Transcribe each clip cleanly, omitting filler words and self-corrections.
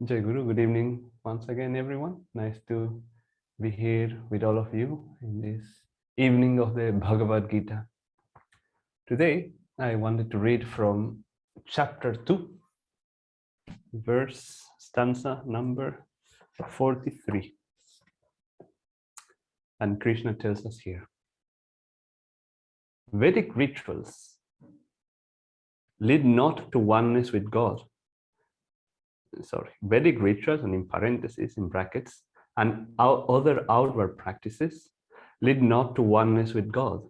Jai Guru, good evening once again, everyone. Nice to be here with all of you in this evening of the Bhagavad Gita. Today, I wanted to read from chapter 2, stanza number 43. And Krishna tells us here, Vedic rituals lead not to oneness with God. Vedic rituals, and in parentheses, in brackets, and other outward practices lead not to oneness with God,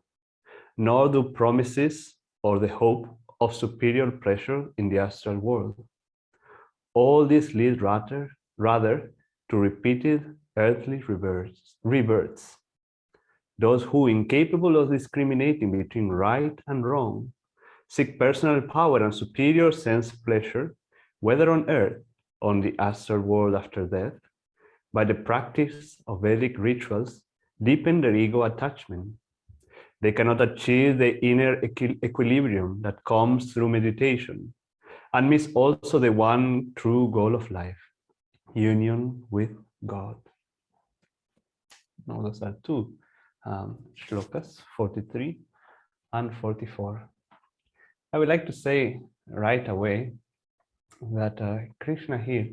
nor do promises or the hope of superior pleasure in the astral world. All this leads rather to repeated earthly rebirths. Those who, incapable of discriminating between right and wrong, seek personal power and superior sense pleasure, whether on earth or on the astral world after death, by the practice of Vedic rituals, deepen their ego attachment. They cannot achieve the inner equilibrium that comes through meditation, and miss also the one true goal of life, union with God. Now, those are two shlokas, 43 and 44. I would like to say right away that Krishna here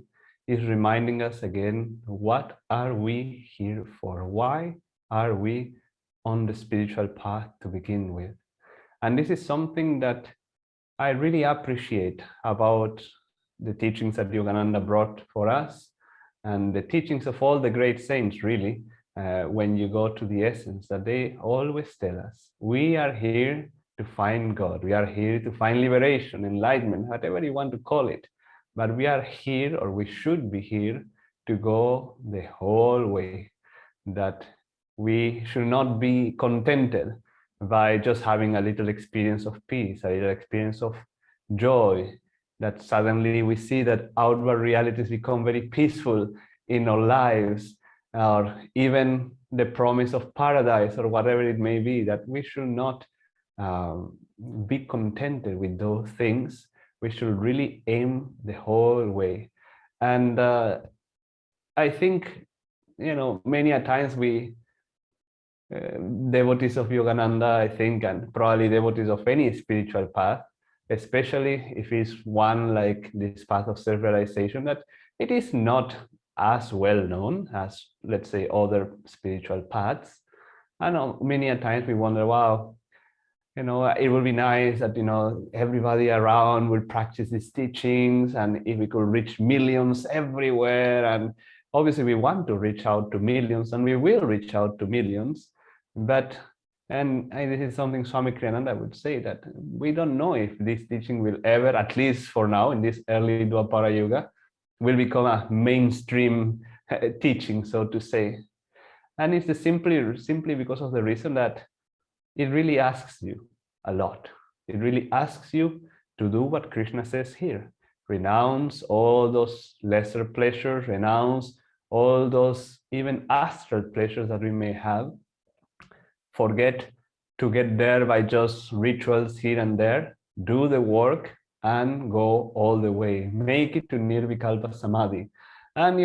is reminding us again, what are we here for? Why are we on the spiritual path to begin with? And this is something that I really appreciate about the teachings that Yogananda brought for us, and the teachings of all the great saints, really, when you go to the essence, that they always tell us, we are here to find God. We are here to find liberation, enlightenment, whatever you want to call it. But we are here, or we should be here, to go the whole way. That we should not be contented by just having a little experience of peace, a little experience of joy, that suddenly we see that outward realities become very peaceful in our lives, or even the promise of paradise, or whatever it may be, that we should not be contented with those things. We should really aim the whole way. And I think, many a times we, devotees of Yogananda, I think, and probably devotees of any spiritual path, especially if it's one like this path of self-realization, that it is not as well known as, let's say, other spiritual paths. I know many a times we wonder, wow, it would be nice that, everybody around will practice these teachings, and if we could reach millions everywhere. And obviously we want to reach out to millions, and we will reach out to millions. But, and this is something Swami Kriyananda would say, that we don't know if this teaching will ever, at least for now, in this early Dwapara Yuga, will become a mainstream teaching, so to say. And it's simply because of the reason that it really asks you a lot. It really asks you to do what Krishna says here. Renounce all those lesser pleasures, renounce all those even astral pleasures that we may have. Forget to get there by just rituals here and there. Do the work and go all the way. Make it to Nirvikalpa Samadhi. And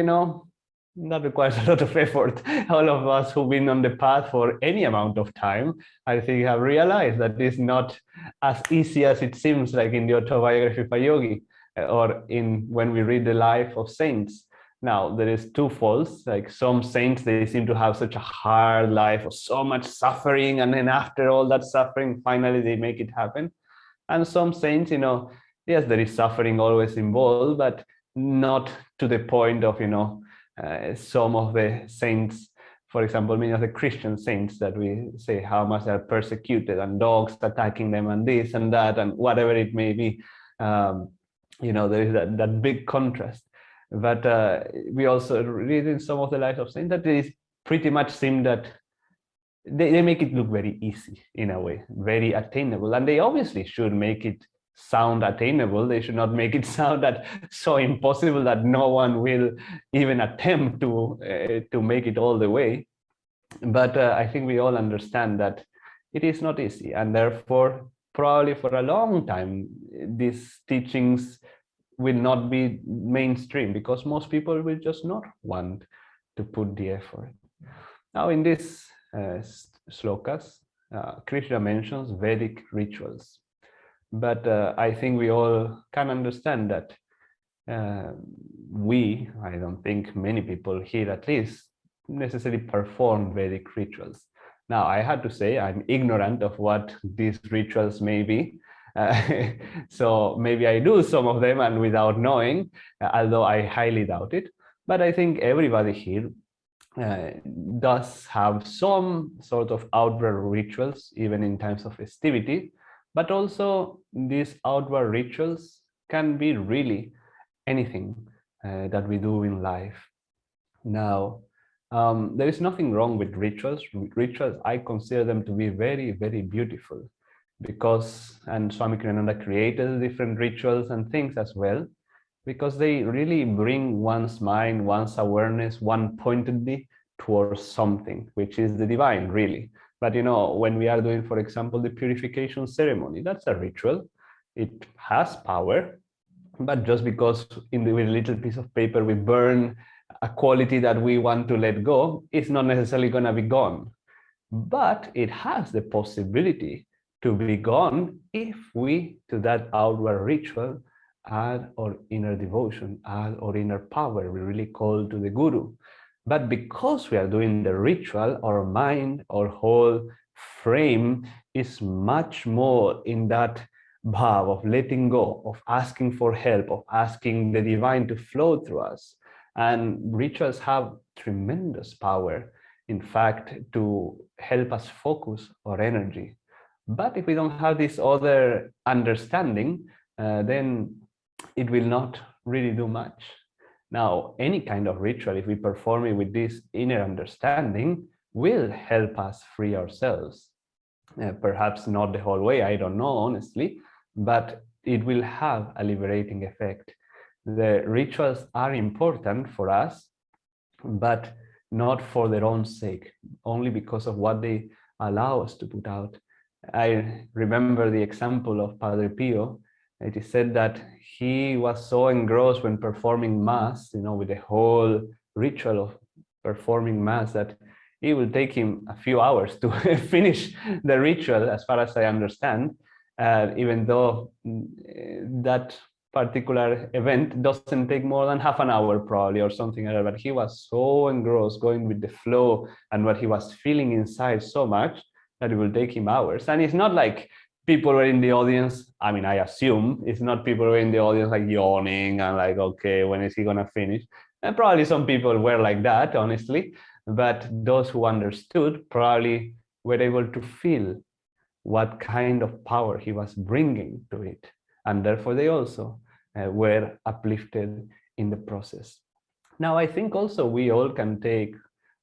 that requires a lot of effort. All of us who've been on the path for any amount of time, I think, have realized that it's not as easy as it seems, like in the autobiography of a yogi, or when we read the life of saints. Now, there is two faults. Like some saints, they seem to have such a hard life, or so much suffering, and then after all that suffering, finally they make it happen. And some saints, yes, there is suffering always involved, but not to the point of, some of the saints, for example, many of the Christian saints that we say how much they're persecuted, and dogs attacking them, and this and that, and whatever it may be. There is that big contrast. But we also read in some of the lives of saints that it pretty much seem that they make it look very easy, in a way, very attainable. And they obviously should make it sound attainable. They should not make it sound that so impossible that no one will even attempt to make it all the way. But I think we all understand that it is not easy, and therefore probably for a long time these teachings will not be mainstream because most people will just not want to put the effort. Now, in this slokas, Krishna mentions Vedic rituals, but I think we all can understand that I don't think many people here at least necessarily perform Vedic rituals. Now, I had to say I'm ignorant of what these rituals may be. So maybe I do some of them and without knowing, although I highly doubt it. But I think everybody here uh, does have some sort of outward rituals, even in times of festivity. But also, these outward rituals can be really anything that we do in life. Now, there is nothing wrong with rituals. Rituals, I consider them to be very, very beautiful because, and Swami Ananda created different rituals and things as well, because they really bring one's mind, one's awareness, one pointedly towards something, which is the divine, really. But when we are doing, for example, the purification ceremony, that's a ritual. It has power, but just because with a little piece of paper we burn a quality that we want to let go, it's not necessarily going to be gone. But it has the possibility to be gone if we, to that outward ritual, add our inner devotion, add our inner power. We really call to the Guru. But because we are doing the ritual, our mind, our whole frame is much more in that bhav of letting go, of asking for help, of asking the divine to flow through us. And rituals have tremendous power, in fact, to help us focus our energy. But if we don't have this other understanding, then it will not really do much. Now, any kind of ritual, if we perform it with this inner understanding, will help us free ourselves. Perhaps not the whole way, I don't know, honestly, but it will have a liberating effect. The rituals are important for us, but not for their own sake, only because of what they allow us to put out. I remember the example of Padre Pio. It is said that he was so engrossed when performing Mass, with the whole ritual of performing Mass, that it will take him a few hours to finish the ritual, as far as I understand, even though that particular event doesn't take more than half an hour probably or something like that, but he was so engrossed going with the flow and what he was feeling inside so much that it will take him hours. And it's not like people were in the audience, I mean, I assume it's not people were in the audience like yawning and like, okay, when is he gonna finish? And probably some people were like that, honestly, but those who understood probably were able to feel what kind of power he was bringing to it, and therefore they also were uplifted in the process. Now, I think also we all can take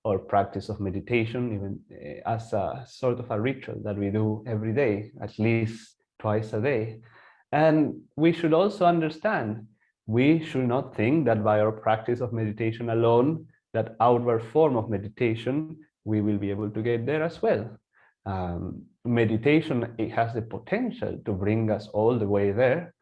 our practice of meditation even as a sort of a ritual that we do every day, at least twice a day. And we should also understand, we should not think that by our practice of meditation alone, that outward form of meditation, we will be able to get there as well. Meditation, it has the potential to bring us all the way there,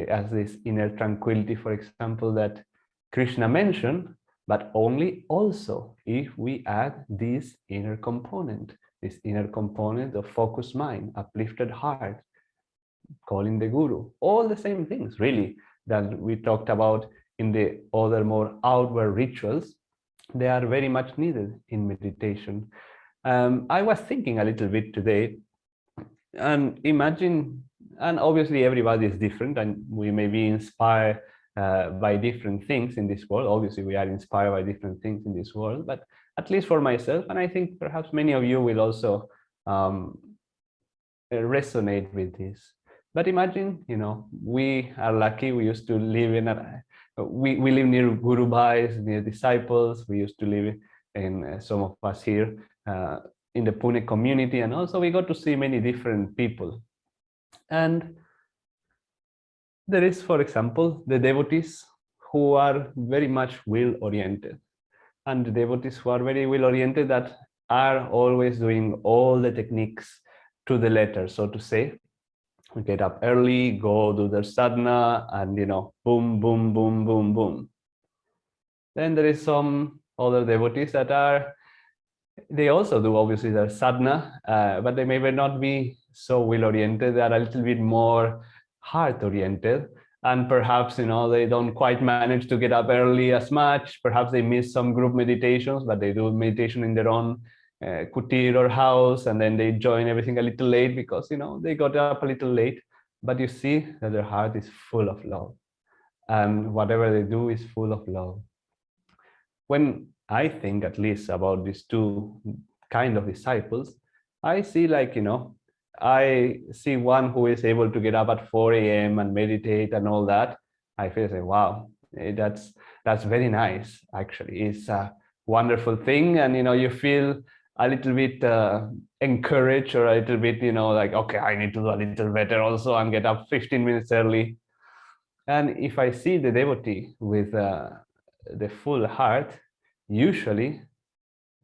as this inner tranquility, for example, that Krishna mentioned, but only also if we add this inner component of focused mind, uplifted heart, calling the Guru, all the same things really that we talked about in the other more outward rituals. They are very much needed in meditation. I was thinking a little bit today, and imagine, and obviously everybody is different, and we may be inspired by different things in this world. Obviously, we are inspired by different things in this world, but at least for myself, and I think perhaps many of you will also resonate with this. But imagine, we are lucky. We used to live we live near Guru Bhais, near disciples. We used to live in some of us here in the Pune community, and also we got to see many different people. And there is, for example, the devotees who are very much will-oriented, and the devotees who are very will-oriented that are always doing all the techniques to the letter, so to say. get up early, go do their sadhana, and boom, boom, boom, boom, boom. Then there is some other devotees that they also do obviously their sadhana, but they may not be so well oriented. They are a little bit more heart oriented, and perhaps they don't quite manage to get up early as much. Perhaps they miss some group meditations, but they do meditation in their own kutir or house, and then they join everything a little late because they got up a little late. But you see that their heart is full of love, and whatever they do is full of love. When I think at least about these two kind of disciples, I see I see one who is able to get up at 4 a.m. and meditate and all that. I feel say, wow, that's very nice. Actually, it's a wonderful thing, and you feel a little bit encouraged, or a little bit like, okay, I need to do a little better also and get up 15 minutes early. And if I see the devotee with the full heart, usually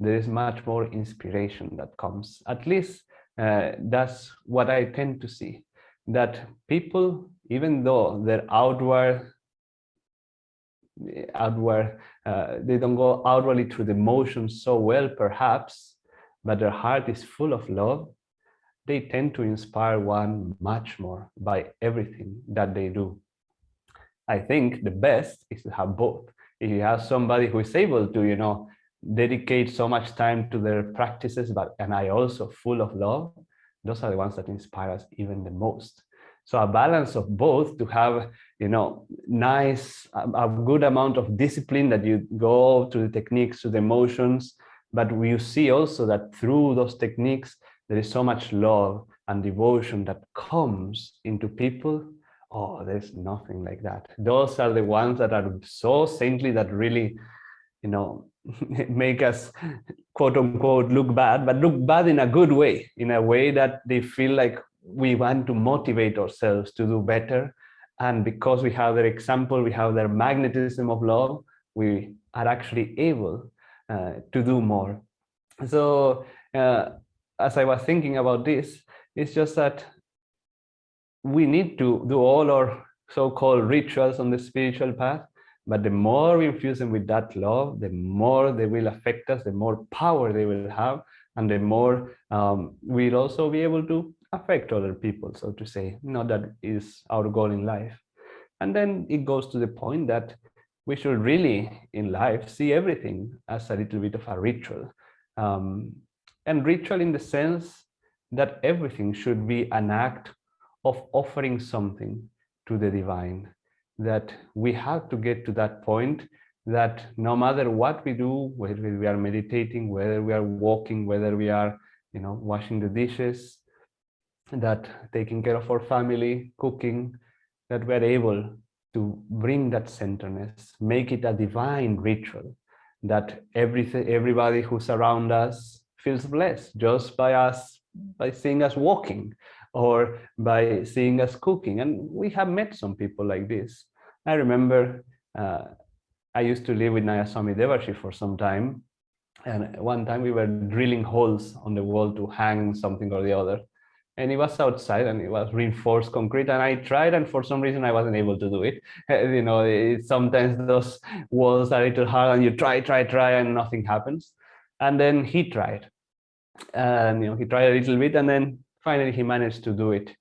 there is much more inspiration that comes. At least that's what I tend to see. That people, even though their outward, they don't go outwardly through the motions so well, perhaps, but their heart is full of love. They tend to inspire one much more by everything that they do. I think the best is to have both. If you have somebody who is able to, dedicate so much time to their practices, and I also full of love, those are the ones that inspire us even the most. So a balance of both, to have, nice, a good amount of discipline, that you go to the techniques, to the emotions, but you see also that through those techniques, there is so much love and devotion that comes into people. Oh, there's nothing like that. Those are the ones that are so saintly, that really, make us, quote unquote, look bad, but look bad in a good way, in a way that they feel like we want to motivate ourselves to do better. And because we have their example, we have their magnetism of love, we are actually able to do more. So as I was thinking about this, it's just that we need to do all our so-called rituals on the spiritual path, but the more we infuse them with that love, the more they will affect us, the more power they will have, and the more we'll also be able to affect other people, so to say. That is our goal in life. And then it goes to the point that we should really, in life, see everything as a little bit of a ritual. And ritual in the sense that everything should be an act of offering something to the divine. That we have to get to that point that no matter what we do, whether we are meditating, whether we are walking, whether we are washing the dishes, that taking care of our family, cooking, that we're able to bring that centeredness, make it a divine ritual, that everybody who's around us feels blessed just by seeing us walking, or by seeing us cooking. And we have met some people like this. I remember I used to live with Nayaswami Devarshi for some time, and one time we were drilling holes on the wall to hang something or the other, and it was outside and it was reinforced concrete, and I tried, and for some reason I wasn't able to do it. Sometimes those walls are a little hard, and you try, and nothing happens. And then he tried, and he tried a little bit, and then finally he managed to do it,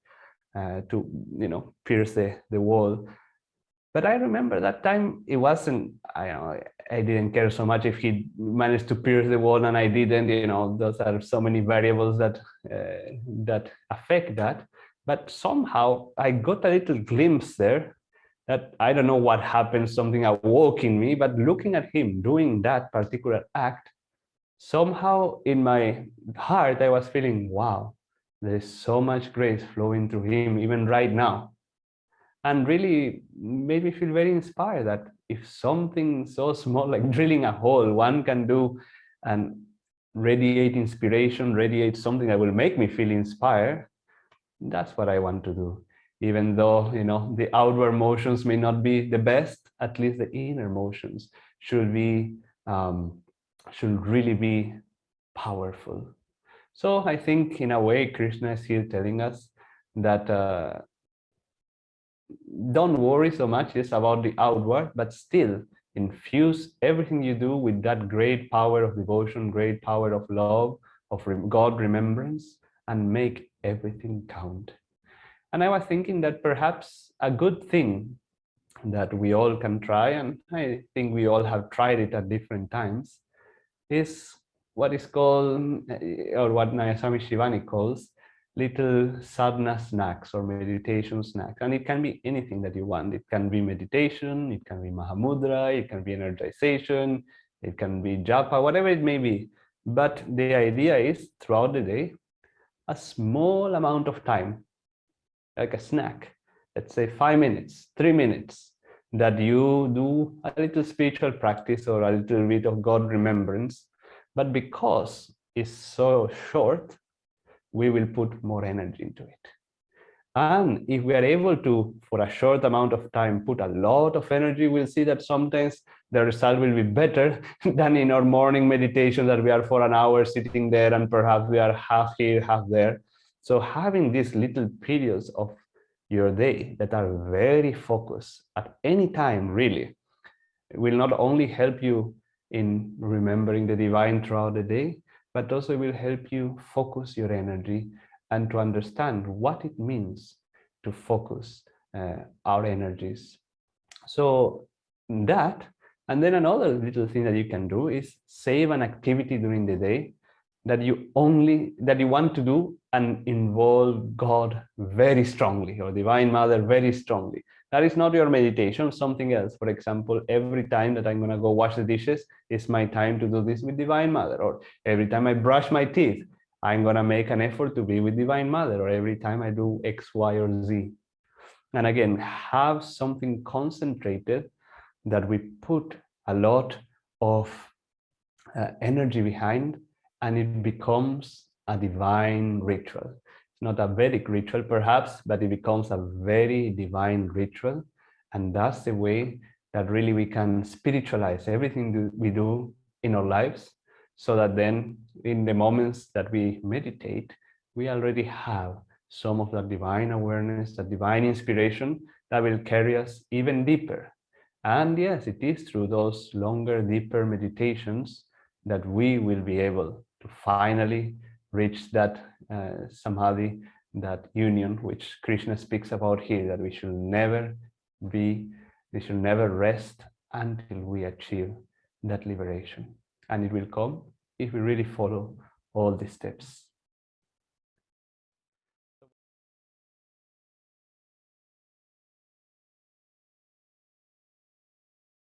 to pierce the wall. But I remember that time it wasn't, I didn't care so much if he managed to pierce the wall and I didn't. Those are so many variables that affect that. But somehow I got a little glimpse there, that I don't know what happened, something awoke in me, but looking at him doing that particular act, somehow in my heart I was feeling, wow, there is so much grace flowing through him even right now. And really made me feel very inspired, that if something so small like drilling a hole one can do and radiate inspiration, radiate something that will make me feel inspired, that's what I want to do. Even though the outward motions may not be the best, at least the inner motions should really be powerful. So I think in a way Krishna is here telling us that don't worry so much just about the outward, but still infuse everything you do with that great power of devotion, great power of love, of God remembrance, and make everything count. And I was thinking that perhaps a good thing that we all can try, and I think we all have tried it at different times, is what is called, or what Nayaswami Shivani calls, little sadhana snacks or meditation snacks. And it can be anything that you want. It can be meditation, it can be Mahamudra, it can be energization, it can be japa, whatever it may be. But the idea is throughout the day, a small amount of time, like a snack, let's say 5 minutes, 3 minutes, that you do a little spiritual practice or a little bit of God remembrance. But because it's so short, we will put more energy into it. And if we are able to, for a short amount of time, put a lot of energy, we'll see that sometimes the result will be better than in our morning meditation, that we are for an hour sitting there and perhaps we are half here, half there. So having these little periods of your day that are very focused at any time, really, will not only help you in remembering the divine throughout the day, but also will help you focus your energy and to understand what it means to focus our energies. So that, and then another little thing that you can do is save an activity during the day that you want to do and involve God very strongly, or Divine Mother very strongly. That is not your meditation, something else. For example, every time that I'm going to go wash the dishes, it's my time to do this with Divine Mother. Or every time I brush my teeth, I'm going to make an effort to be with Divine Mother. Or every time I do X, Y, or Z. And again, have something concentrated that we put a lot of energy behind, and it becomes a divine ritual. It's not a Vedic ritual, perhaps, but it becomes a very divine ritual. And that's the way that really we can spiritualize everything we do in our lives, so that then in the moments that we meditate, we already have some of that divine awareness, that divine inspiration that will carry us even deeper. And yes, it is through those longer, deeper meditations that we will be able to finally reach that samadhi, that union which Krishna speaks about here, that we should never rest until we achieve that liberation. And it will come if we really follow all these steps.